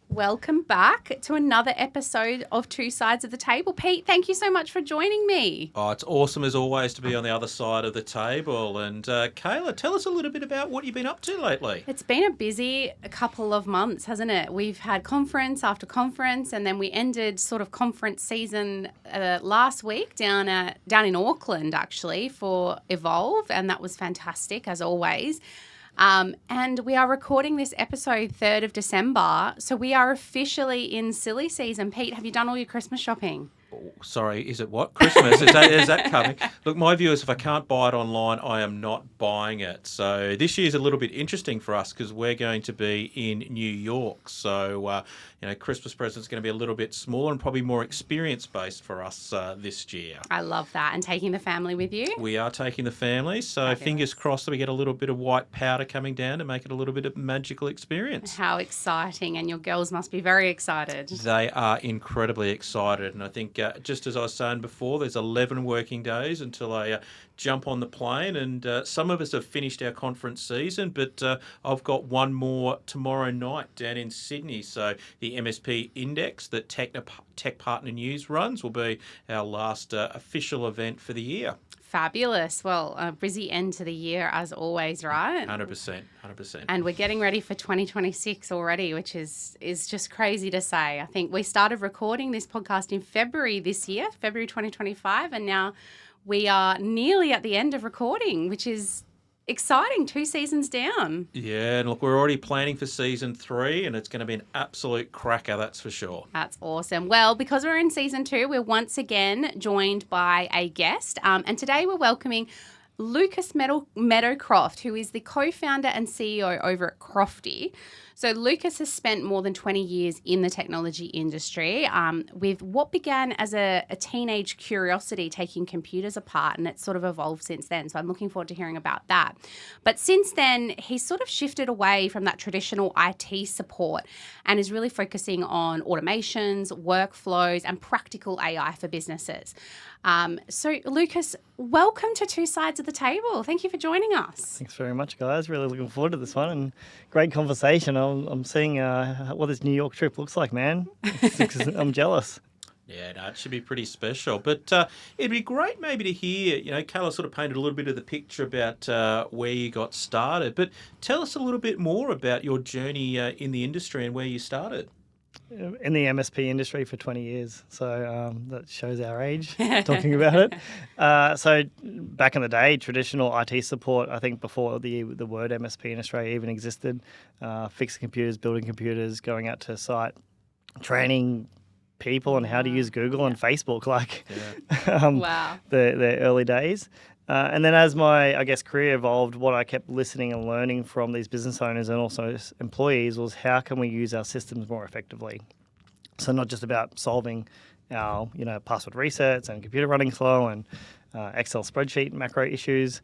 Welcome back to another episode of Two Sides of the Table. Pete, thank you so much for joining me. Oh, it's awesome as always to be on the other side of the table. And Kayla, tell us a little bit about what you've been up to lately. It's been a busy couple of months, hasn't it? We've had conference after conference, and then we ended sort of conference season last week down in Auckland, actually, for Evolve, and that was fantastic, as always. And we are recording this episode 3rd of December, so we are officially in silly season. Pete, have you done all your Christmas shopping? Oh, sorry, is it what? Christmas? Is that coming? Look, my view is if I can't buy it online, I am not buying it. So this year's a little bit interesting for us because we're going to be in New York. So, Christmas present's going to be a little bit smaller and probably more experience-based for us this year. I love that. And taking the family with you? We are taking the family, so Fabulous. Fingers crossed that we get a little bit of white powder coming down to make it a little bit of a magical experience. How exciting. And your girls must be very excited. They are incredibly excited. And I think just as I was saying before, there's 11 working days until I jump on the plane. And some of us have finished our conference season, but I've got one more tomorrow night down in Sydney. So the MSP Index that Tech Partner News runs will be our last official event for the year. Fabulous. Well, a busy end to the year as always, right? 100%. And we're getting ready for 2026 already, which is just crazy to say. I think we started recording this podcast in February this year, February 2025, and now we are nearly at the end of recording, which is exciting. 2 seasons down. Yeah, and look, we're already planning for season 3, and it's going to be an absolute cracker, that's for sure. That's awesome. Well, because we're in season 2, we're once again joined by a guest, and today we're welcoming Lucas Meadowcroft, who is the co-founder and CEO over at Crofti. So Lucas has spent more than 20 years in the technology industry with what began as a teenage curiosity taking computers apart, and it's sort of evolved since then. So I'm looking forward to hearing about that. But since then, he's sort of shifted away from that traditional IT support and is really focusing on automations, workflows, and practical AI for businesses. So Lucas, welcome to Two Sides of the Table. Thank you for joining us. Thanks very much, guys. Really looking forward to this one and great conversation. I'm seeing what this New York trip looks like, man. I'm jealous. Yeah, no, it should be pretty special. But it'd be great maybe to hear, Kayla sort of painted a little bit of the picture about where you got started. But tell us a little bit more about your journey in the industry and where you started. In the MSP industry for 20 years, so that shows our age, talking about it. So back in the day, traditional IT support, I think before the word MSP in Australia even existed, fixing computers, building computers, going out to site, training people on how to use Google and Facebook, Wow. the early days. And then as my, career evolved, what I kept listening and learning from these business owners and also employees was how can we use our systems more effectively? So not just about solving our, password resets and computer running slow and Excel spreadsheet macro issues,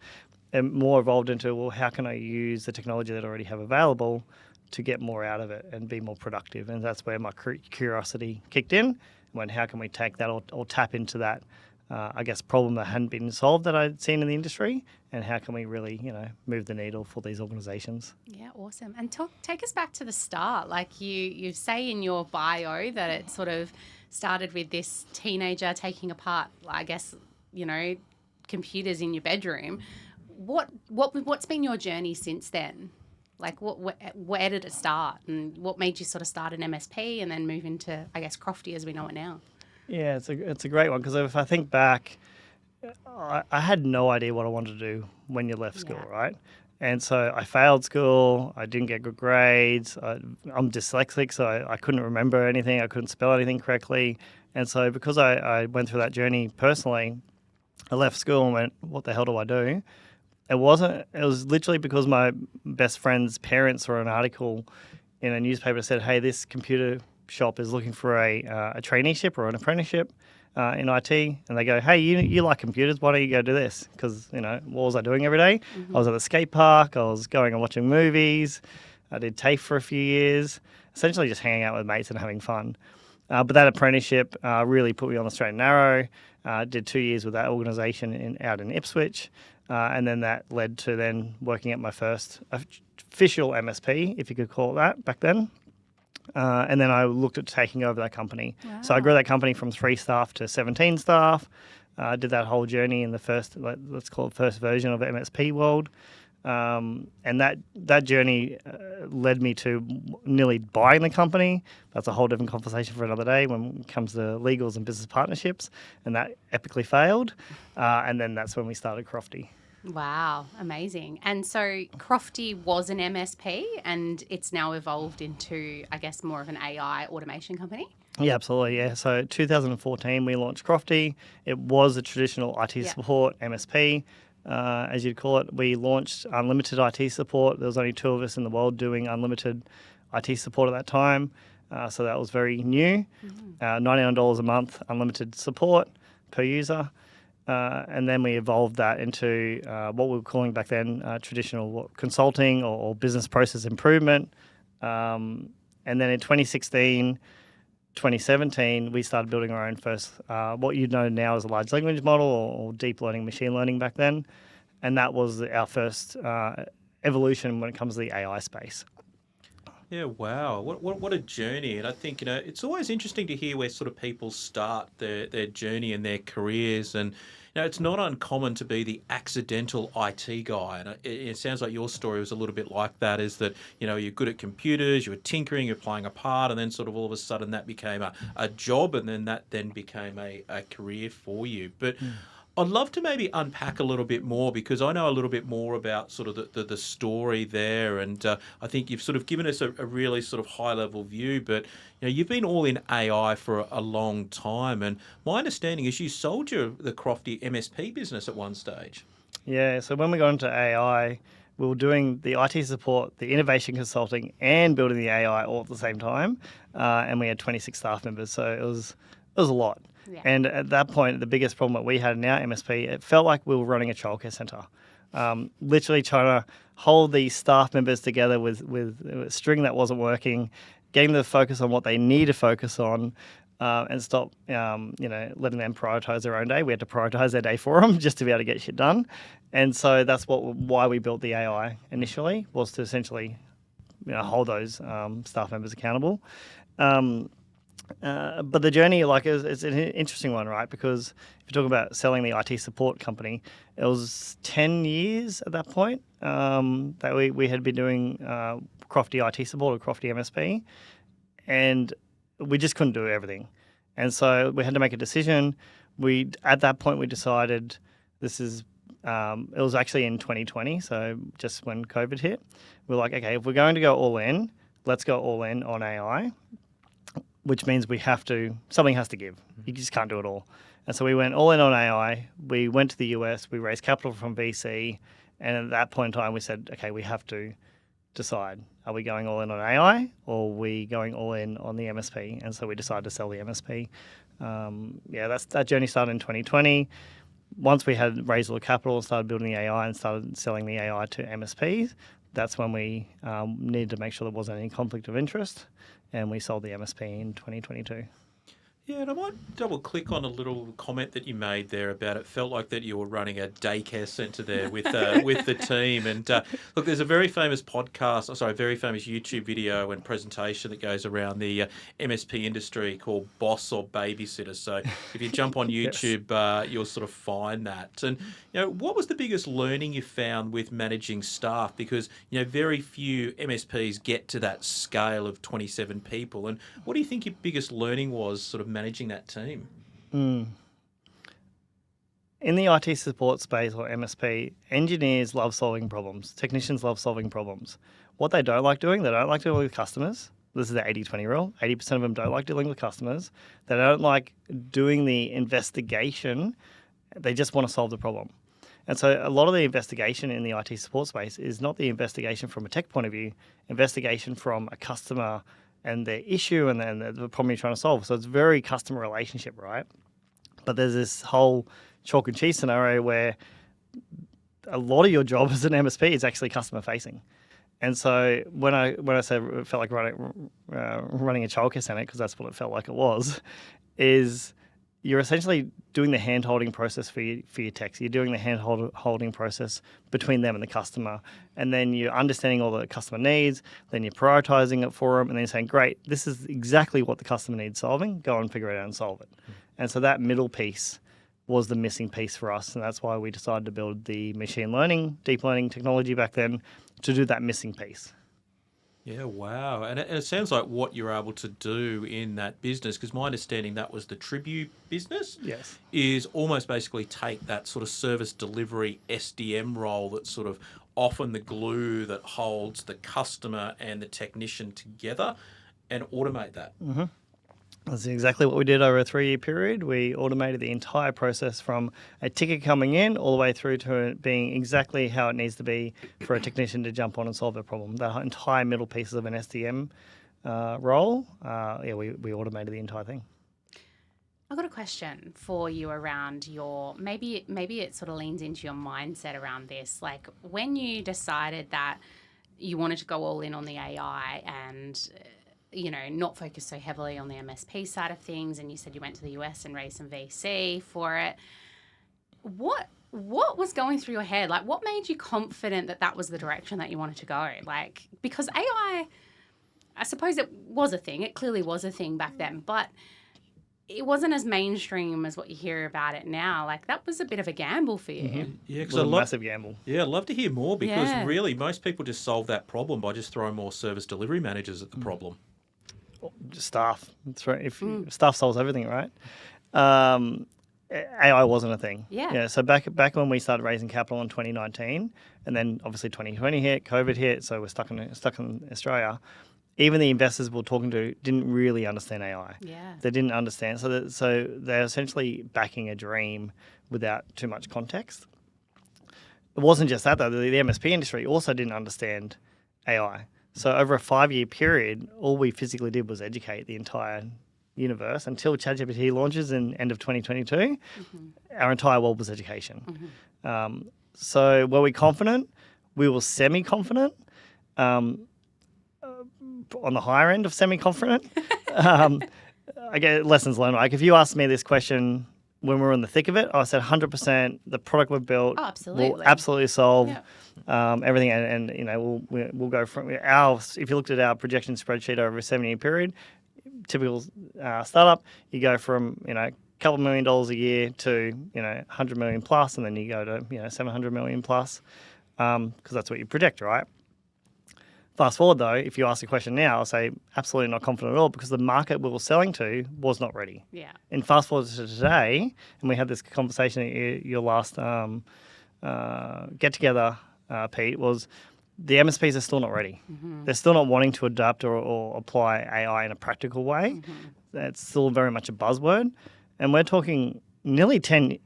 and more evolved into, well, how can I use the technology that I already have available to get more out of it and be more productive? And that's where my curiosity kicked in. When how can we take that or tap into that problem that hadn't been solved that I'd seen in the industry, and how can we really, move the needle for these organisations? Yeah, awesome. And take us back to the start. Like you say in your bio that it sort of started with this teenager taking apart, computers in your bedroom. What's been your journey since then? Like where did it start, and what made you sort of start an MSP and then move into, Crofti as we know it now? Yeah, it's a great one because if I think back, I had no idea what I wanted to do when you left school, right? And so I failed school. I didn't get good grades. I'm dyslexic, so I couldn't remember anything. I couldn't spell anything correctly. And so because I went through that journey personally, I left school and went, what the hell do I do? It was literally because my best friend's parents wrote an article in a newspaper that said, hey, this computer shop is looking for a traineeship or an apprenticeship in IT, and they go, hey, you like computers, why don't you go do this? Because, what was I doing every day? Mm-hmm. I was at the skate park, I was going and watching movies, I did TAFE for a few years, essentially just hanging out with mates and having fun. But that apprenticeship really put me on the straight and narrow. Did 2 years with that organisation out in Ipswich. And then that led to then working at my first official MSP, if you could call it that, back then. And then I looked at taking over that company. Wow. So I grew that company from 3 staff to 17 staff. Did that whole journey in the first, let's call it first version of MSP world. And that journey led me to nearly buying the company. That's a whole different conversation for another day when it comes to legals and business partnerships. And that epically failed. And then that's when we started Crofti. Wow, amazing. And so Crofti was an MSP and it's now evolved into, I guess, more of an AI automation company? Yeah, absolutely. Yeah. So 2014, we launched Crofti. It was a traditional IT support MSP, as you'd call it. We launched unlimited IT support. There was only 2 of us in the world doing unlimited IT support at that time. So that was very new. $99 a month, unlimited support per user. And then we evolved that into what we were calling back then traditional consulting or business process improvement. And then in 2016, 2017, we started building our own first, what you know now as a large language model or deep learning, machine learning back then. And that was our first evolution when it comes to the AI space. Yeah, wow. What a journey. And I think, it's always interesting to hear where sort of people start their journey and their careers. And, it's not uncommon to be the accidental IT guy. And it sounds like your story was a little bit like that, is that, you're good at computers, you were tinkering, you're playing a part, and then sort of all of a sudden that became a job, and then that then became a career for you. But I'd love to maybe unpack a little bit more, because I know a little bit more about sort of the story there, and I think you've sort of given us a really sort of high-level view, but you've been all in AI for a long time, and my understanding is you sold the Crofti MSP business at one stage. Yeah, so when we got into AI, we were doing the IT support, the innovation consulting, and building the AI all at the same time, and we had 26 staff members, so it was a lot. Yeah. And at that point, the biggest problem that we had in our MSP, it felt like we were running a childcare centre. Literally trying to hold these staff members together with a string that wasn't working, getting them to focus on what they need to focus on, and stop, letting them prioritise their own day. We had to prioritise their day for them just to be able to get shit done. And so that's why we built the AI initially, was to essentially, hold those staff members accountable. But the journey, it's an interesting one, right? Because if you talk about selling the IT support company, it was 10 years at that point that we had been doing Crofti IT support or Crofti MSP, and we just couldn't do everything. And so we had to make a decision. At that point, we decided this is, it was actually in 2020, so just when COVID hit, we're like, okay, if we're going to go all in, let's go all in on AI. Which means something has to give. You just can't do it all. And so we went all in on AI. We went to the US, we raised capital from VC. And at that point in time, we said, okay, we have to decide. Are we going all in on AI or are we going all in on the MSP? And so we decided to sell the MSP. That journey started in 2020. Once we had raised all the capital and started building the AI and started selling the AI to MSPs, that's when we needed to make sure there wasn't any conflict of interest. And we sold the MSP in 2022. Yeah, and I might double click on a little comment that you made there about it felt like that you were running a daycare centre there with the team. And look, there's a very famous very famous YouTube video and presentation that goes around the MSP industry called Boss or Babysitter. So if you jump on YouTube, you'll sort of find that. And what was the biggest learning you found with managing staff? Because very few MSPs get to that scale of 27 people. And what do you think your biggest learning was, sort of managing that team? In the IT support space or MSP, engineers love solving problems. Technicians love solving problems. What they don't like doing, they don't like dealing with customers. This is the 80-20 rule. 80% of them don't like dealing with customers. They don't like doing the investigation. They just want to solve the problem. And so a lot of the investigation in the IT support space is not the investigation from a tech point of view, investigation from a customer and their issue and then the problem you're trying to solve. So it's very customer relationship, right? But there's this whole chalk and cheese scenario where a lot of your job as an MSP is actually customer facing. And so when I said it felt like running a childcare centre, because that's what it felt like it was, is you're essentially doing the hand-holding process for your techs. You're doing the hand-holding process between them and the customer. And then you're understanding all the customer needs, then you're prioritizing it for them, and then you're saying, great, this is exactly what the customer needs solving. Go and figure it out and solve it. And so that middle piece was the missing piece for us. And that's why we decided to build the machine learning, deep learning technology back then to do that missing piece. Yeah, wow. And it sounds like what you're able to do in that business, because my understanding that was the Tribute business, Yes. is almost basically take that sort of service delivery SDM role that's sort of often the glue that holds the customer and the technician together and automate that. Mm-hmm. That's exactly what we did over a 3-year period. We automated the entire process from a ticket coming in all the way through to it being exactly how it needs to be for a technician to jump on and solve their problem. The entire middle pieces of an SDM role, we automated the entire thing. I've got a question for you around your, maybe it sort of leans into your mindset around this. Like when you decided that you wanted to go all in on the AI and not focus so heavily on the MSP side of things, and you said you went to the US and raised some VC for it. What was going through your head? Like, what made you confident that was the direction that you wanted to go? Like, because AI, I suppose it was a thing. It clearly was a thing back then, but it wasn't as mainstream as what you hear about it now. Like, that was a bit of a gamble for you. Mm-hmm. Yeah, It was a massive gamble. Yeah, I'd love to hear more because Yeah. really most people just solve that problem by just throwing more service delivery managers at the problem. Staff. That's right. If staff solves everything, right? AI wasn't a thing. Yeah. So back when we started raising capital in 2019, and then obviously 2020 hit, COVID hit, so we're stuck in Australia. Even the investors we were talking to didn't really understand AI. Yeah. They didn't understand. So they're essentially backing a dream without too much context. It wasn't just that though. The MSP industry also didn't understand AI. So over a 5-year period, all we physically did was educate the entire universe until ChatGPT launches in end of 2022. Mm-hmm. Our entire world was education. Mm-hmm. So were we confident? We were semi-confident. On the higher end of semi-confident. I get lessons learned. Like if you asked me this question when we were in the thick of it, I said 100% the product we've built Oh, absolutely. will absolutely solve Yeah. everything. And we'll go from if you looked at our projection spreadsheet over a 7-year period, typical startup, you go from a couple $1 million a year to 100 million plus, and then you go to 700 million plus, because that's what you project, right? Fast forward though, if you ask the question now, I'll say absolutely not confident at all because the market we were selling to was not ready. Yeah. And fast forward to today, and we had this conversation at your last get together, Pete, was the MSPs are still not ready. Mm-hmm. They're still not wanting to adopt or apply AI in a practical way. Mm-hmm. That's still very much a buzzword. And we're talking nearly 10,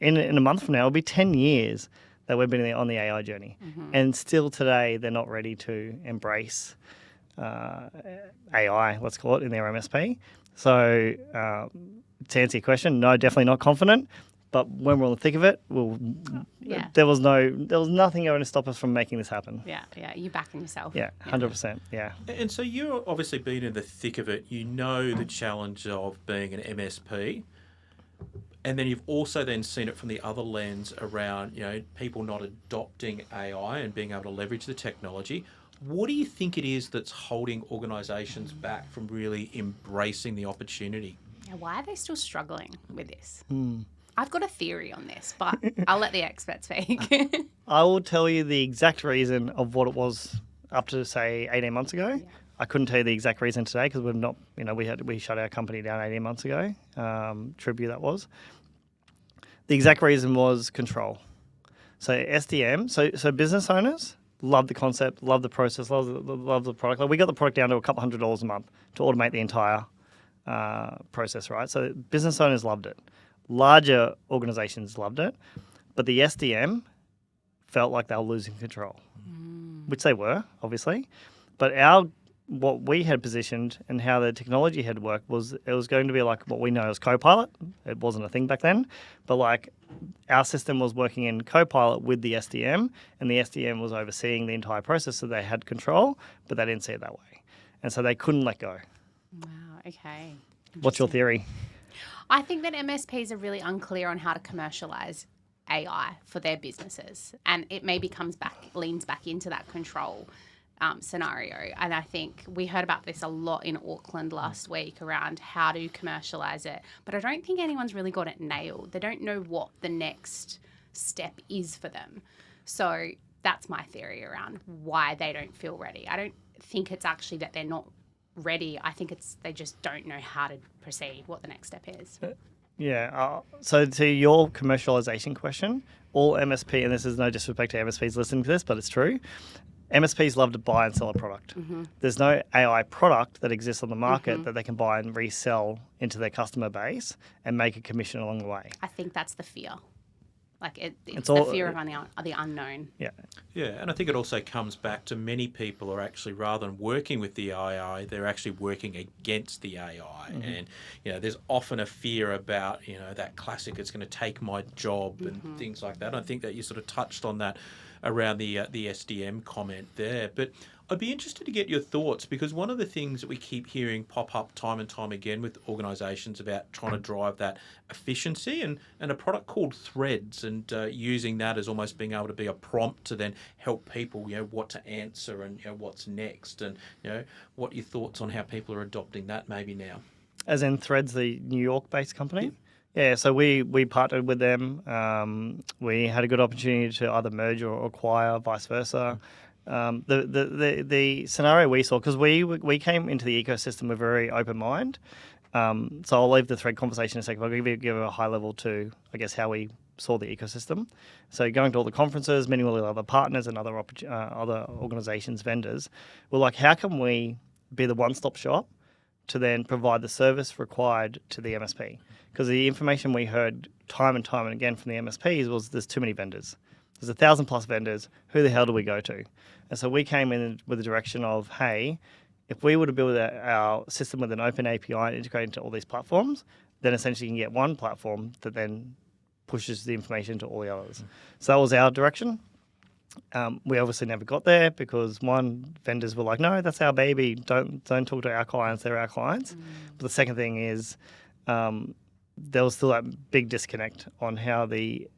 in a month from now, it'll be 10 years that we've been on the AI journey. Mm-hmm. And still today, they're not ready to embrace AI, let's call it, in their MSP. So to answer your question, no, definitely not confident. But when we're on the thick of it, Yeah. there was nothing going to stop us from making this happen. Yeah. You backing yourself. Yeah, 100%. Yeah. And so you're obviously been in the thick of it. You know the challenge of being an MSP. And then you've also then seen it from the other lens around, people not adopting AI and being able to leverage the technology. What do you think it is that's holding organisations back from really embracing the opportunity? Now, why are they still struggling with this? I've got a theory on this, but I'll let the experts speak. I will tell you the exact reason of what it was up to, say, 18 months ago. Yeah. I couldn't tell you the exact reason today because we've not, we shut our company down 18 months ago. Tribute that was. The exact reason was control. So SDM, so business owners love the concept, love the process, love the product. Like we got the product down to a couple $100 a month to automate the entire process, right? So business owners loved it. Larger organizations loved it, but the SDM felt like they were losing control, which they were, obviously. But what we had positioned and how the technology had worked was it was going to be like what we know as Copilot. It wasn't a thing back then, but like our system was working in Copilot with the SDM, and the SDM was overseeing the entire process, so they had control, but they didn't see it that way. And so they couldn't let go. Wow, okay. What's your theory? I think that MSPs are really unclear on how to commercialise AI for their businesses, and it maybe leans back into that control scenario. And I think we heard about this a lot in Auckland last week around how to commercialise it, but I don't think anyone's really got it nailed. They don't know what the next step is for them. So that's my theory around why they don't feel ready. I don't think it's actually that they're not ready. I think it's they just don't know how to proceed, what the next step is. Yeah. So to your commercialization question, all MSP, and this is no disrespect to MSPs listening to this, but it's true. MSPs love to buy and sell a product. Mm-hmm. There's no AI product that exists on the market that they can buy and resell into their customer base and make a commission along the way. I think that's the fear. Like it's all- the fear of the unknown. Yeah. Yeah, and I think it also comes back to many people are actually, rather than working with the AI, they're actually working against the AI. And, there's often a fear about, that classic, it's going to take my job and things like that. I think that you sort of touched on that around the SDM comment there. But I'd be interested to get your thoughts, because one of the things that we keep hearing pop up time and time again with organisations about trying to drive that efficiency and a product called Threads, and using that as almost being able to be a prompt to then help people, what to answer and what's next, and what are your thoughts on how people are adopting that maybe now? As in Threads, the New York-based company? Yeah, so we partnered with them. We had a good opportunity to either merge or acquire, vice versa. The scenario we saw, because we came into the ecosystem with a very open mind. So I'll leave the Thread conversation in a second. I'll give a high level to, I guess, how we saw the ecosystem. So going to all the conferences, meeting all the other partners and other organizations, vendors, we're like, how can we be the one-stop shop to then provide the service required to the MSP? Because the information we heard time and time and again from the MSPs was there's too many vendors. There's 1,000+ vendors. Who the hell do we go to? And so we came in with the direction of, hey, if we were to build our system with an open API and integrate into all these platforms, then essentially you can get one platform that then pushes the information to all the others. So that was our direction. We obviously never got there because vendors were like, no, that's our baby. Don't talk to our clients. They're our clients. But the second thing is there was still that big disconnect on how the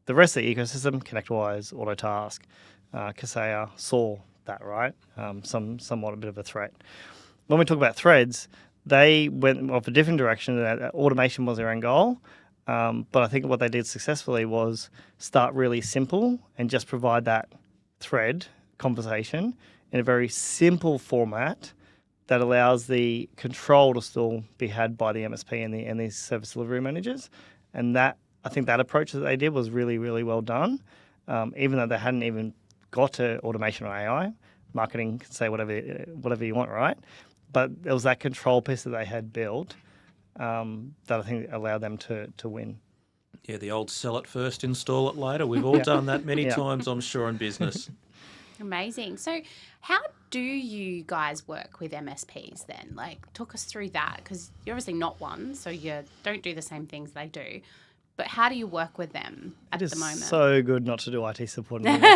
rest of the ecosystem, ConnectWise, Autotask, Kaseya, saw that, right? Somewhat a bit of a threat. When we talk about Threads, they went off a different direction. That automation was their end goal. But I think what they did successfully was start really simple and just provide that thread conversation in a very simple format that allows the control to still be had by the MSP and the service delivery managers. And that, I think that approach that they did was really, really well done. Even though they hadn't even got to automation or AI, marketing can say whatever you want, right? But there was that control piece that they had built that I think allowed them to win. Yeah, the old sell it first, install it later. We've all done that many times, I'm sure, in business. Amazing. So how do you guys work with MSPs then? Like, talk us through that, because you're obviously not one, so you don't do the same things they do. But how do you work with them at the moment? It's so good not to do IT support anymore.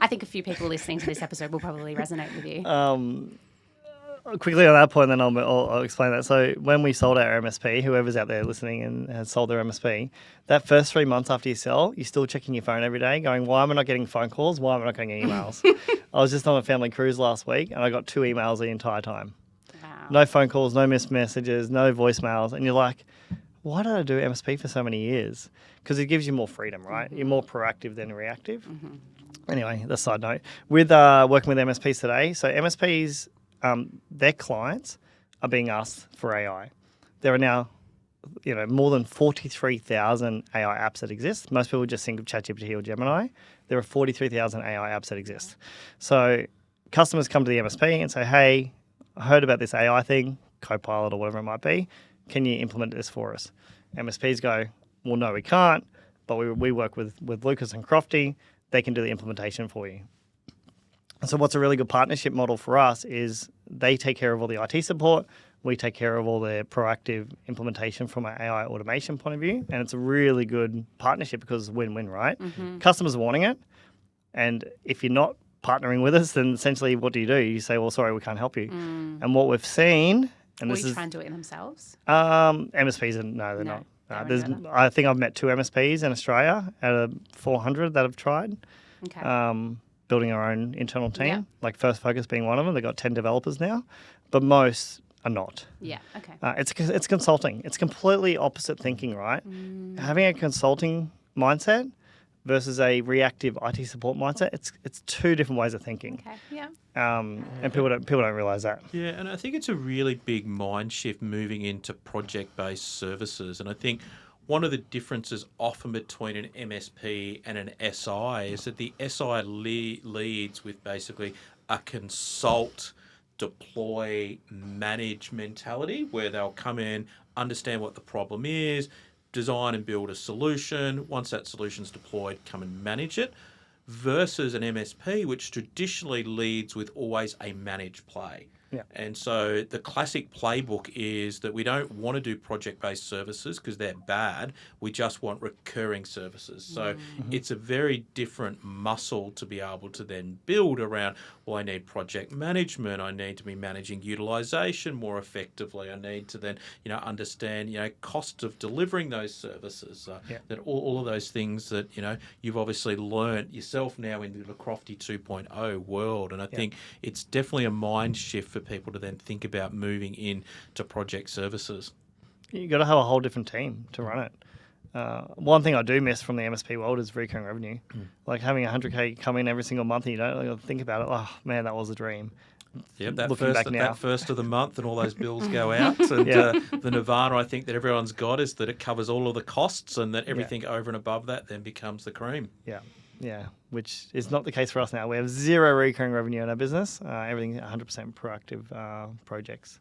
I think a few people listening to this episode will probably resonate with you. Quickly on that point, then I'll explain that. So when we sold our MSP, whoever's out there listening and has sold their MSP, that first 3 months after you sell, you're still checking your phone every day going, why am I not getting phone calls? Why am I not getting emails? I was just on a family cruise last week and I got 2 emails the entire time. Wow. No phone calls, no missed messages, no voicemails. And you're like, why did I do MSP for so many years? Because it gives you more freedom, right? You're more proactive than reactive. Anyway, that's a side note. With working with MSPs today, so MSPs, their clients are being asked for AI. There are now, more than 43,000 AI apps that exist. Most people just think of ChatGPT or Gemini. There are 43,000 AI apps that exist. So customers come to the MSP and say, hey, I heard about this AI thing, Copilot or whatever it might be. Can you implement this for us? MSPs go, well, no, we can't, but we work with Lucas and Crofti. They can do the implementation for you. So what's a really good partnership model for us is they take care of all the IT support, we take care of all the proactive implementation from an AI automation point of view, and it's a really good partnership because it's win-win, right? Customers are wanting it, and if you're not partnering with us, then essentially what do? You say, well, sorry, we can't help you. And what we've seen And Or this you is try and do it themselves? MSPs. No, they're No, not. they won't There's, do that. I think I've met 2 MSPs in Australia out of 400 that have tried. Okay. Building our own internal team, Yeah. like First Focus being one of them. They've got 10 developers now, but most are not. Yeah. Okay. It's consulting. It's completely opposite thinking, right? Having a consulting mindset versus a reactive IT support mindset, it's 2 different ways of thinking. Okay. Yeah. And people don't realize that. Yeah, and I think it's a really big mind shift moving into project-based services. And I think one of the differences often between an MSP and an SI is that the SI leads with basically a consult, deploy, manage mentality, where they'll come in, understand what the problem is, design and build a solution. Once that solution's deployed, come and manage it. Versus an MSP, which traditionally leads with always a managed play. Yeah. And so the classic playbook is that we don't want to do project-based services because they're bad. We just want recurring services. So it's a very different muscle to be able to then build around, well, I need project management. I need to be managing utilization more effectively. I need to then, understand, cost of delivering those services. That all of those things that, you've obviously learnt yourself now in the Crofti 2.0 world. And I think it's definitely a mind shift for people to then think about moving into project services. You got to have a whole different team to run it. One thing I do miss from the MSP world is recurring revenue. Like having 100K come in every single month, and you don't think about it. Oh man, that was a dream. Yep, that first of the month and all those bills go out. And the nirvana I think that everyone's got is that it covers all of the costs and that everything over and above that then becomes the cream. Yeah, which is not the case for us now. We have 0 recurring revenue in our business. Everything 100% proactive projects.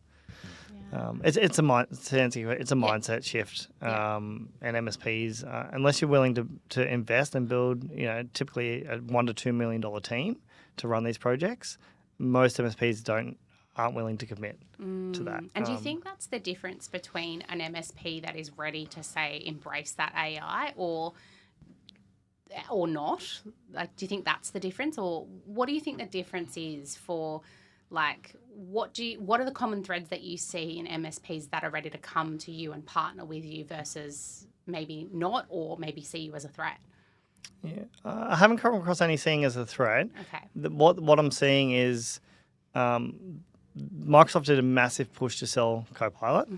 It's a mindset shift. And MSPs, unless you're willing to invest and build, typically a $1 to $2 million team to run these projects, most MSPs aren't willing to commit to that. And do you think that's the difference between an MSP that is ready to say embrace that AI or not? Like, do you think that's the difference, or what do you think the difference is for? Like, what are the common threads that you see in MSPs that are ready to come to you and partner with you versus maybe not, or maybe see you as a threat? Yeah, I haven't come across any seeing as a threat. Okay. What I'm seeing is Microsoft did a massive push to sell Copilot,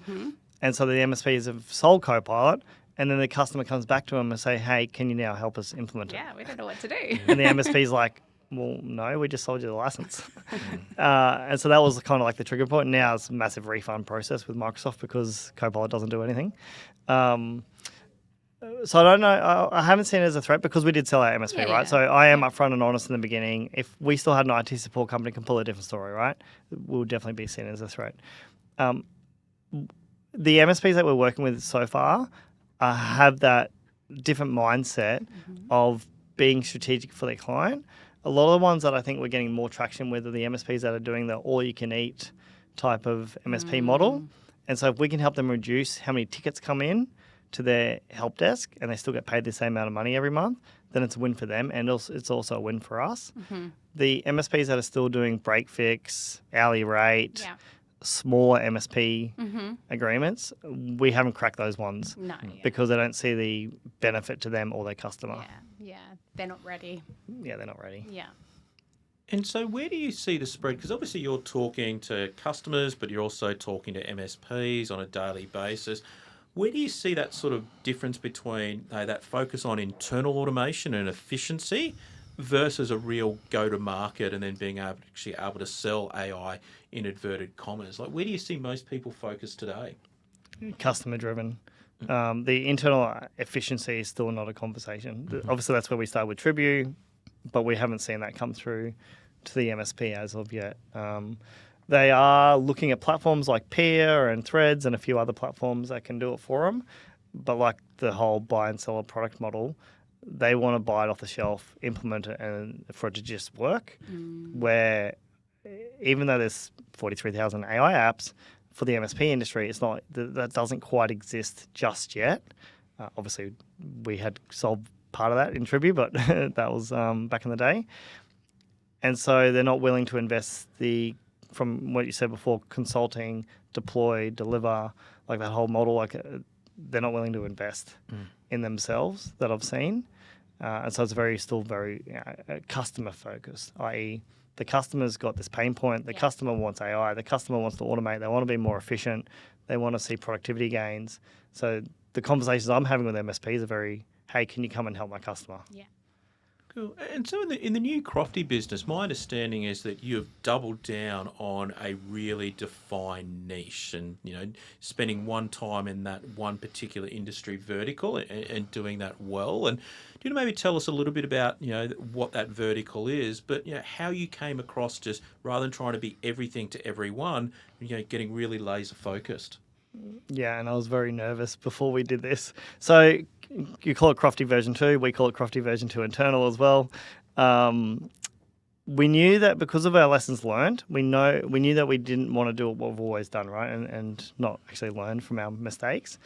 and so the MSPs have sold Copilot, and then the customer comes back to them and say, "Hey, can you now help us implement it?" Yeah, we don't know what to do. And the MSP's like, well, no, we just sold you the license. And so that was kind of like the trigger point. Now it's a massive refund process with Microsoft because Copilot doesn't do anything. So I don't know. I haven't seen it as a threat because we did sell our MSP, right? Yeah. So I am upfront and honest in the beginning. If we still had an IT support company, completely different story, right? We'll definitely be seen as a threat. The MSPs that we're working with so far have that different mindset of being strategic for their client. A lot of the ones that I think we're getting more traction with are the MSPs that are doing the all-you-can-eat type of MSP model. And so if we can help them reduce how many tickets come in to their help desk and they still get paid the same amount of money every month, then it's a win for them and it's also a win for us. The MSPs that are still doing break fix, hourly rate, smaller MSP agreements, we haven't cracked those ones because they don't see the benefit to them or their customer. Yeah, they're not ready. Yeah, they're not ready. Yeah. And so where do you see the spread? Because obviously you're talking to customers, but you're also talking to MSPs on a daily basis. Where do you see that sort of difference between that focus on internal automation and efficiency versus a real go-to-market and then being able to sell AI in inverted commas? Like, where do you see most people focused today? Customer-driven. The internal efficiency is still not a conversation. Obviously, that's where we start with Tribu, but we haven't seen that come through to the MSP as of yet. They are looking at platforms like Peer and Threads and a few other platforms that can do it for them. But like the whole buy and sell a product model, they want to buy it off the shelf, implement it, and for it to just work. Where even though there's 43,000 AI apps, for the MSP industry, it's not that doesn't quite exist just yet. Obviously, we had solved part of that in Tribu, but that was back in the day. And so they're not willing to invest the from what you said before, consulting, deploy, deliver, like that whole model, like they're not willing to invest in themselves that I've seen. And so it's still very customer focused, i.e. the customer's got this pain point, the customer wants AI, the customer wants to automate, they want to be more efficient, they want to see productivity gains. So the conversations I'm having with MSPs are very, hey, can you come and help my customer? Yeah. Cool. And so in the new Crofti business, my understanding is that you've doubled down on a really defined niche and, spending one time in that one particular industry vertical and doing that well. And do you maybe tell us a little bit about, what that vertical is, but, how you came across just rather than trying to be everything to everyone, getting really laser focused? Yeah, and I was very nervous before we did this. So you call it Crofti version 2, we call it Crofti version 2 internal as well. We knew that because of our lessons learned, we knew that we didn't want to do what we've always done, right, and not actually learn from our mistakes.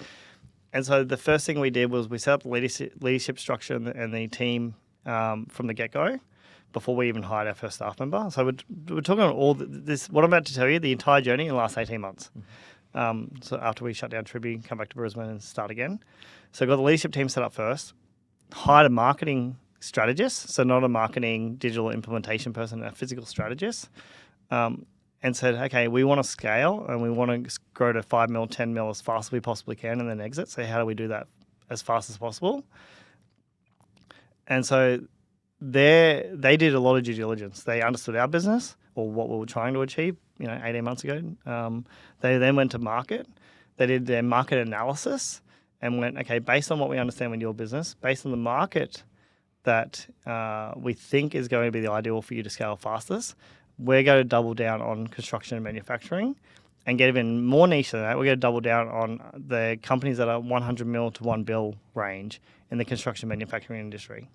And so the first thing we did was we set up the leadership structure and the team from the get-go before we even hired our first staff member. So we're talking on all this, what I'm about to tell you, the entire journey in the last 18 months. So after we shut down Tribune, come back to Brisbane and start again. So got the leadership team set up first, hired a marketing strategist, so not a marketing digital implementation person, a physical strategist, and said, okay, we want to scale and we want to grow to 5 mil, 10 mil as fast as we possibly can and then exit. So how do we do that as fast as possible? And so they did a lot of due diligence. They understood our business or what we were trying to achieve, 18 months ago. They then went to market. They did their market analysis and went, okay, based on what we understand with your business, based on the market that we think is going to be the ideal for you to scale fastest, we're going to double down on construction and manufacturing and get even more niche than that. We're going to double down on the companies that are 100 mil to 1 bill range in the construction manufacturing industry.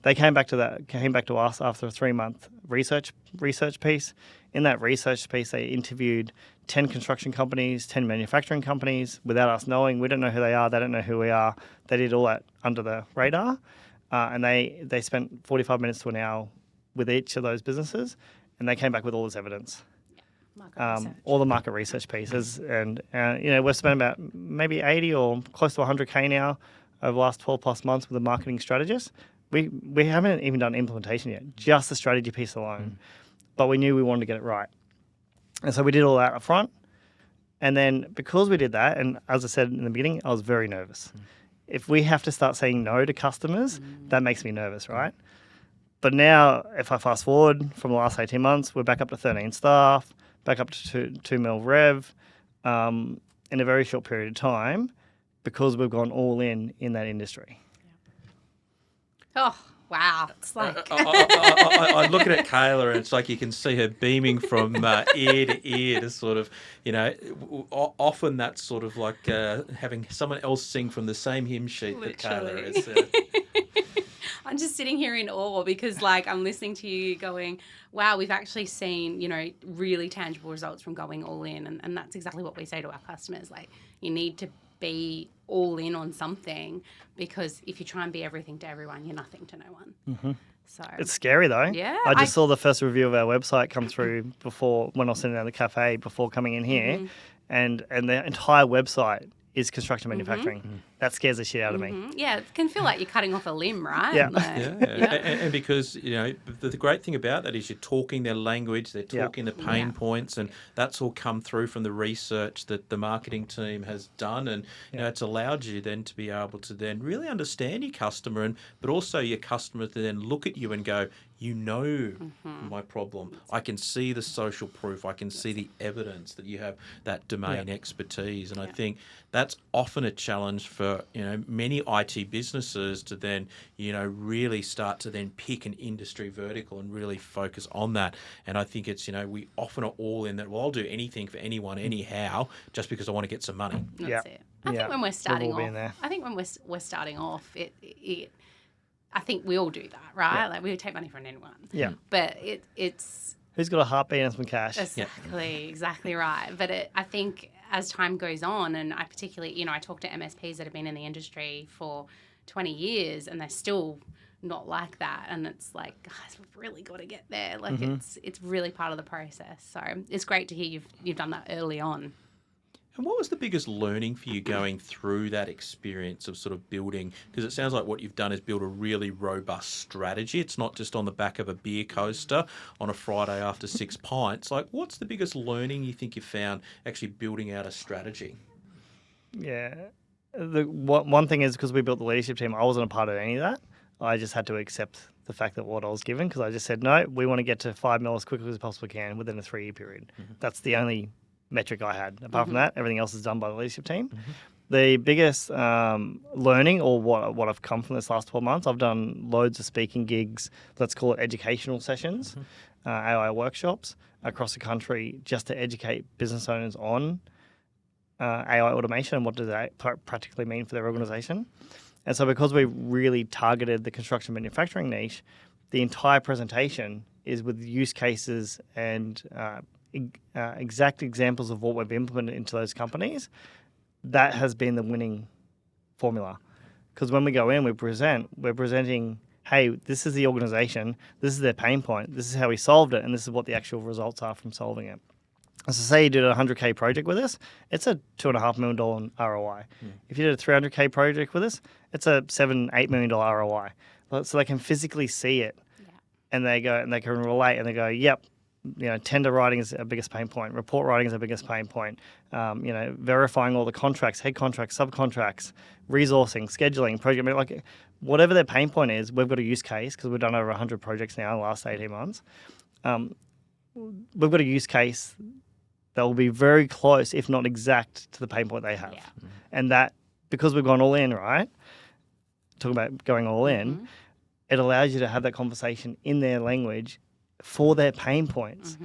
They came back to us after a 3-month research piece. In that research piece, they interviewed 10 construction companies, 10 manufacturing companies without us knowing. We don't know who they are. They don't know who we are. They did all that under the radar. And they spent 45 minutes to an hour with each of those businesses, and they came back with all this evidence. All the market research pieces. And, we've spent about maybe 80 or close to 100K now over the last 12 plus months with a marketing strategist. We haven't even done implementation yet, just the strategy piece alone. But we knew we wanted to get it right. And so we did all that up front. And then because we did that, and as I said in the beginning, I was very nervous. If we have to start saying no to customers, that makes me nervous, right? But now, if I fast forward from the last 18 months, we're back up to 13 staff, back up to 2 mil rev in a very short period of time because we've gone all in that industry. Oh, wow. It's like... I look at Kayla and it's like you can see her beaming from ear to ear to sort of, often that's sort of like having someone else sing from the same hymn sheet that Kayla is. I'm just sitting here in awe because, I'm listening to you going, wow, we've actually seen, really tangible results from going all in. And that's exactly what we say to our customers. You need to be all in on something because if you try and be everything to everyone, you're nothing to no one. Mm-hmm. So it's scary though. Yeah. I just saw the first review of our website come through when I was sitting down at the cafe before coming in here, and the entire website is construction manufacturing. That scares the shit out of me. Yeah, it can feel like you're cutting off a limb, right? Yeah. And because, the great thing about that is you're talking their language, they're talking the pain points, and that's all come through from the research that the marketing team has done. And, it's allowed you then to be able to then really understand your customer, but also your customer to then look at you and go, my problem. I can see the social proof. I can see the evidence that you have that domain expertise. And I think that's often a challenge for, many IT businesses to then, really start to then pick an industry vertical and really focus on that. And I think it's, we often are all in that, well, I'll do anything for anyone, anyhow, just because I want to get some money. That's it. I think when we're starting off, I think we all do that, right? Yeah. We would take money from anyone. Yeah. But it's... Who's got a heartbeat and some cash? Exactly right. But I think as time goes on, and I particularly, I talk to MSPs that have been in the industry for 20 years and they're still not like that, and it's like, guys, we've really got to get there. Like it's really part of the process. So it's great to hear you've done that early on. And what was the biggest learning for you going through that experience of sort of building? Because it sounds like what you've done is build a really robust strategy. It's not just on the back of a beer coaster on a Friday after 6 pints. Like, what's the biggest learning you think you found actually building out a strategy? Yeah. One thing is, because we built the leadership team, I wasn't a part of any of that. I just had to accept the fact that what I was given, because I just said, no, we want to get to 5 mil as quickly as possibly can within a 3-year period. That's the only metric I had. Apart from that, everything else is done by the leadership team. The biggest learning, or what I've come from this last 12 months, I've done loads of speaking gigs, let's call it educational sessions, AI workshops across the country, just to educate business owners on AI automation and what does that practically mean for their organisation. And so because we really targeted the construction manufacturing niche, the entire presentation is with use cases and exact examples of what we've implemented into those companies. That has been the winning formula. Because when we go in, we're presenting, hey, this is the organisation, this is their pain point, this is how we solved it, and this is what the actual results are from solving it. So say you did a 100K project with us, it's a $2.5 million ROI. If you did a 300K project with us, it's a $7-8 million ROI. So they can physically see it, and they can relate, and they go, yep, tender writing is our biggest pain point. Report writing is our biggest pain point. Verifying all the contracts, head contracts, subcontracts, resourcing, scheduling, project, like whatever their pain point is, we've got a use case, because we've done over 100 projects now in the last 18 months. We've got a use case that will be very close, if not exact, to the pain point they have. Yeah. And that, because we've gone all in, right? Talking about going all in, it allows you to have that conversation in their language for their pain points.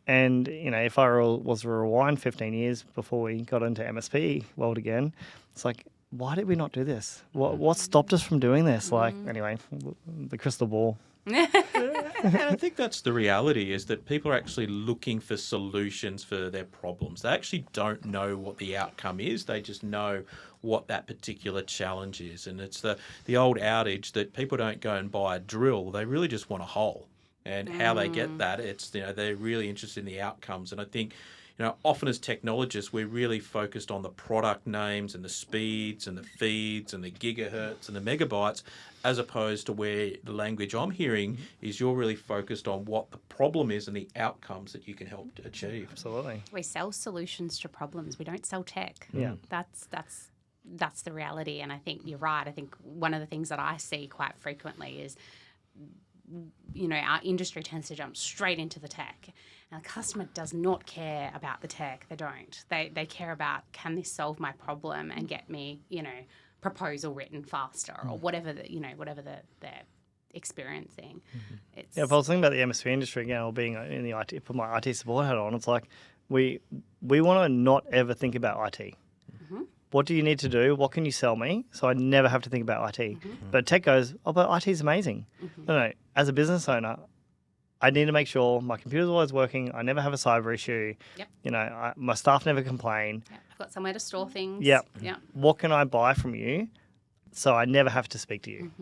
And, if I was to rewind 15 years before we got into MSP world again, it's like, why did we not do this? What stopped us from doing this? Like, anyway, the crystal ball. And I think that's the reality, is that people are actually looking for solutions for their problems. They actually don't know what the outcome is. They just know what that particular challenge is. And it's the old outage that people don't go and buy a drill. They really just want a hole. And how they get that, it's, they're really interested in the outcomes. And I think, often as technologists, we're really focused on the product names and the speeds and the feeds and the gigahertz and the megabytes, as opposed to where the language I'm hearing is you're really focused on what the problem is and the outcomes that you can help to achieve. Absolutely. We sell solutions to problems. We don't sell tech. Yeah. That's the reality. And I think you're right. I think one of the things that I see quite frequently is, our industry tends to jump straight into the tech. And the customer does not care about the tech. They don't. They care about, can this solve my problem and get me, proposal written faster, or whatever they're experiencing. It's, if I was thinking about the MSP industry again, or being in the IT, put my IT support hat on, it's like we want to not ever think about IT. What do you need to do? What can you sell me? So I never have to think about IT. But tech goes, but IT is amazing. No, as a business owner, I need to make sure my computer's always working. I never have a cyber issue. Yep. My staff never complain. Yep. I've got somewhere to store things. Yep. Yep. What can I buy from you so I never have to speak to you?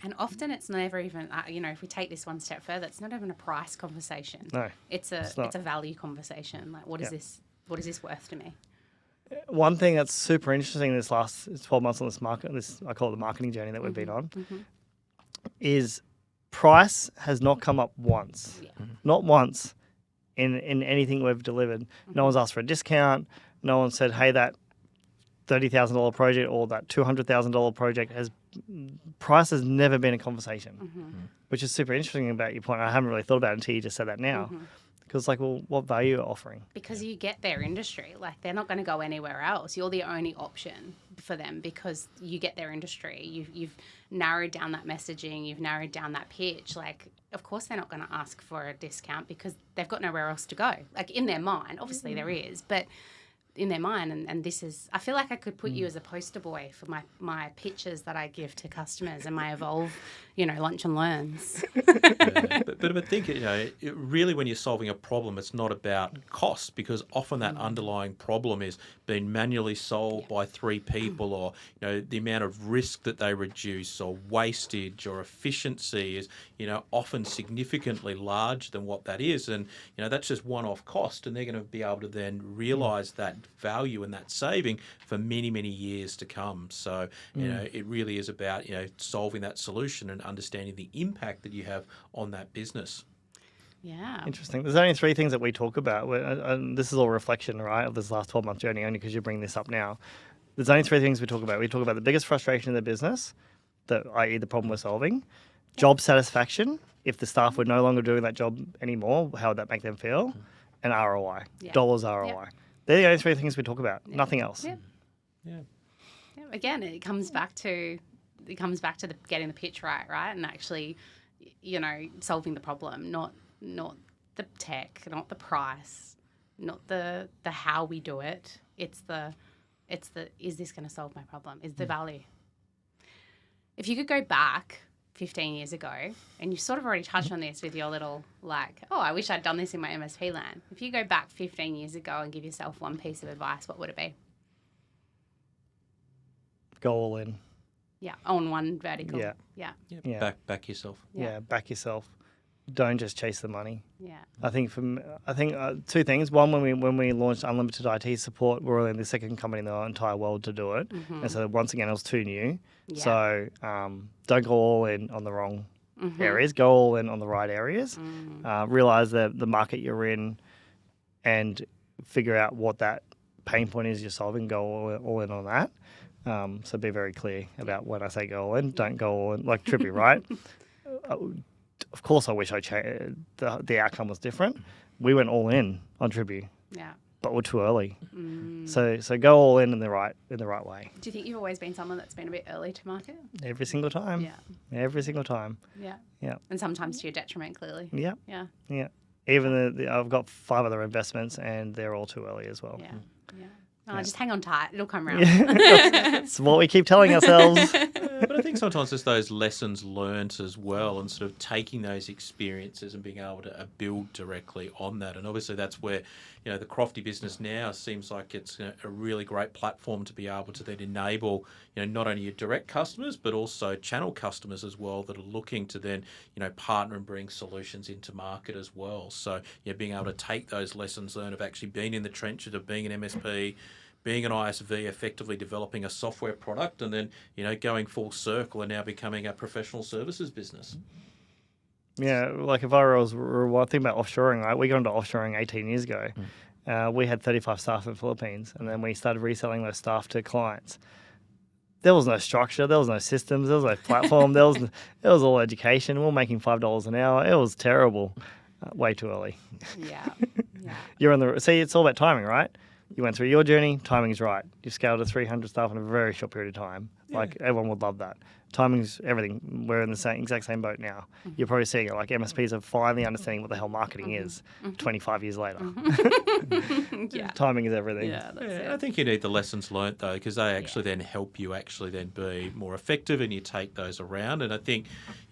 And often it's never even, if we take this one step further, it's not even a price conversation. No, it's a value conversation. Like, what is this worth to me? One thing that's super interesting this last 12 months on this market, I call it the marketing journey that we've been on, is price has not come up once. Not once in anything we've delivered. No one's asked for a discount. No one said, hey, that $30,000 project or that $200,000 project price has never been a conversation, which is super interesting about your point. I haven't really thought about it until you just said that now. Because, what value are you offering? Because you get their industry. Like, they're not going to go anywhere else. You're the only option for them because you get their industry. You've narrowed down that messaging. You've narrowed down that pitch. Like, of course they're not going to ask for a discount because they've got nowhere else to go. Like, in their mind, obviously there is. But in their mind. And this is, I feel like I could put you as a poster boy for my pitches that I give to customers and my Evolve, lunch and learns. But I think, really when you're solving a problem, it's not about cost, because often that underlying problem is being manually solved by 3 people, or, the amount of risk that they reduce, or wastage or efficiency is, often significantly larger than what that is. And, that's just one-off cost, and they're going to be able to then realise that value and that saving for many, many years to come. So, it really is about, solving that solution and understanding the impact that you have on that business. Yeah. Interesting. There's only 3 things that we talk about. And this is all reflection, right, of this last 12-month journey, only because you bring this up now. There's only 3 things we talk about. We talk about the biggest frustration in the business, i.e. the problem we're solving, job satisfaction, if the staff were no longer doing that job anymore, how would that make them feel, and ROI, dollars ROI. Yeah. They're the only 3 things we talk about, nothing else. Yeah. Yeah. Again, it comes back to getting the pitch right, and actually, solving the problem, not the tech, not the price, not the how we do it. It's the is this going to solve my problem? Is the value? If you could go back 15 years ago, and you sort of already touched on this with your little I wish I'd done this in my MSP land. If you go back 15 years ago and give yourself one piece of advice, what would it be? Go all in. Yeah, on one vertical. Yeah. Back yourself. Yeah, back yourself. Don't just chase the money. Yeah. I think 2 things. One, when we launched unlimited IT support, we were only the 2nd company in the entire world to do it, and so once again it was too new. Yeah. So don't go all in on the wrong areas. Go all in on the right areas. Realize the market you're in, and figure out what that pain point is you're solving. Go all in on that. So be very clear about when I say go all in. Don't go all in like Trippy, right? Of course, I wish the outcome was different. We went all in on Trippy, but we're too early. So go all in the right way. Do you think you've always been someone that's been a bit early to market? Every single time. Yeah. Every single time. Yeah. Yeah. And sometimes to your detriment, clearly. Yeah. Yeah. Yeah. Even I've got 5 other investments, and they're all too early as well. Yeah. Yeah. Oh, just hang on tight. It'll come around. It's what we keep telling ourselves. But I think sometimes it's those lessons learnt as well, and sort of taking those experiences and being able to build directly on that. And obviously that's where, the Crofti business now seems like it's a really great platform to be able to then enable, not only your direct customers, but also channel customers as well that are looking to then, partner and bring solutions into market as well. So, being able to take those lessons learned of actually being in the trenches of being an MSP, being an ISV, effectively developing a software product, and then, going full circle and now becoming a professional services business. Yeah, like if I was thinking about offshoring, right? We got into offshoring 18 years ago. We had 35 staff in the Philippines, and then we started reselling those staff to clients. There was no structure, there was no systems, there was no platform, it was all education. We were making $5 an hour. It was terrible. Way too early. Yeah. See, it's all about timing, right? You went through your journey, timing's right. You scaled to 300 staff in a very short period of time. Yeah. Like, everyone would love that. Timing's everything. We're in the exact same boat now. You're probably seeing it, like MSPs are finally understanding what the hell marketing is 25 years later. Timing is everything. Yeah, that's it. I think you need the lessons learnt, though, because they actually then help you actually then be more effective, and you take those around. And I think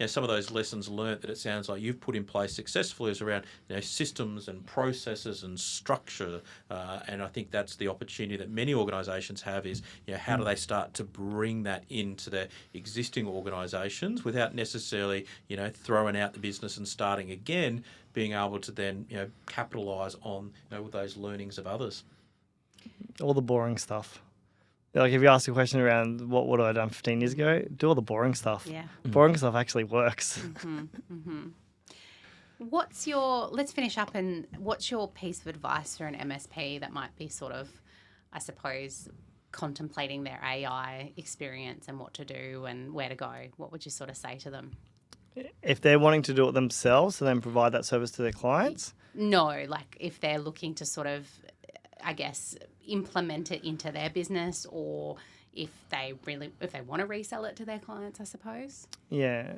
some of those lessons learnt that it sounds like you've put in place successfully is around systems and processes and structure. And I think that's the opportunity that many organisations have is, how do they start to bring that into their existing organisations without necessarily, throwing out the business and starting again, being able to then, capitalise on those learnings of others. All the boring stuff. Like if you ask a question around what would I have done 15 years ago, do all the boring stuff. Yeah. Boring stuff actually works. Let's finish up, and what's your piece of advice for an MSP that might be sort of, I suppose, contemplating their AI experience and what to do and where to go? What would you sort of say to them? If they're wanting to do it themselves and then provide that service to their clients? No, like if they're looking to sort of, I guess, implement it into their business, or if they want to resell it to their clients, I suppose. Yeah,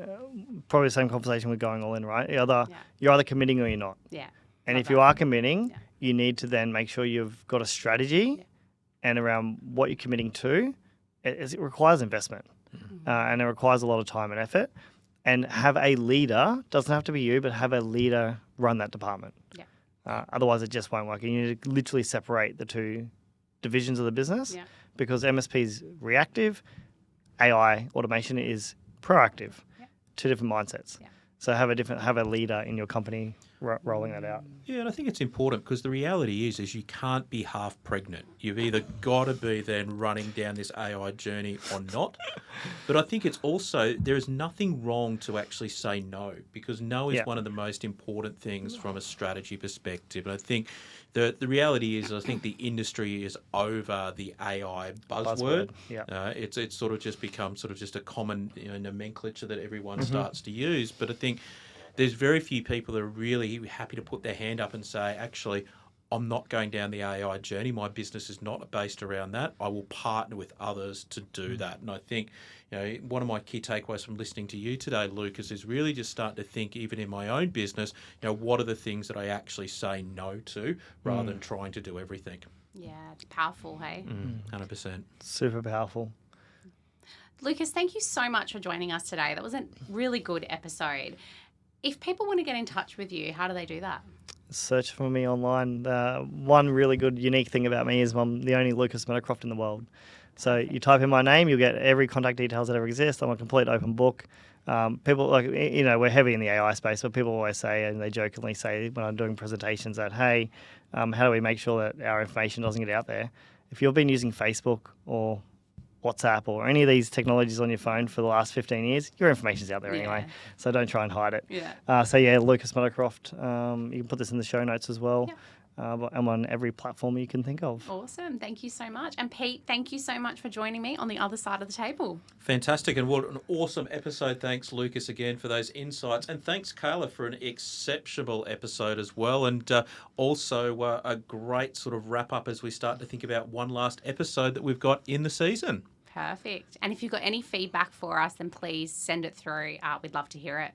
probably the same conversation with going all in, right? You're either committing or you're not. Yeah. And if you are committing, you need to then make sure you've got a strategy and around what you're committing to, it requires investment, and it requires a lot of time and effort. And have a leader, doesn't have to be you, but have a leader run that department. Yeah. Otherwise, it just won't work. And you need to literally separate the two divisions of the business, because MSP is reactive, AI automation is proactive. Yeah. Two different mindsets. Yeah. So have a leader in your company rolling that out. Yeah, and I think it's important because the reality is you can't be half pregnant. You've either got to be then running down this AI journey or not. But I think it's also, there is nothing wrong to actually say no, because no is one of the most important things from a strategy perspective. And I think the reality is, I think the industry is over the AI buzzword. Yeah. It's sort of just become sort of just a common nomenclature that everyone starts to use. But I think there's very few people that are really happy to put their hand up and say, actually, I'm not going down the AI journey. My business is not based around that. I will partner with others to do that. And I think, one of my key takeaways from listening to you today, Lucas, is really just starting to think, even in my own business, what are the things that I actually say no to rather than trying to do everything. Yeah, it's powerful, hey? 100%. Super powerful. Lucas, thank you so much for joining us today. That was a really good episode. If people want to get in touch with you, how do they do that? Search for me online. One really good, unique thing about me is I'm the only Lucas Meadowcroft in the world. So you type in my name, you'll get every contact details that ever exist. I'm a complete open book. People, we're heavy in the AI space, but people always say, and they jokingly say when I'm doing presentations, that, hey, how do we make sure that our information doesn't get out there? If you've been using Facebook or WhatsApp or any of these technologies on your phone for the last 15 years, your information's out there anyway. So don't try and hide it. Yeah. Lucas Meadowcroft. You can put this in the show notes as well. Yeah. I'm on every platform you can think of. Awesome. Thank you so much. And Pete, thank you so much for joining me on the other side of the table. Fantastic. And what an awesome episode. Thanks, Lucas, again for those insights. And thanks, Kayla, for an exceptional episode as well. And also a great sort of wrap up as we start to think about one last episode that we've got in the season. Perfect. And if you've got any feedback for us, then please send it through. We'd love to hear it.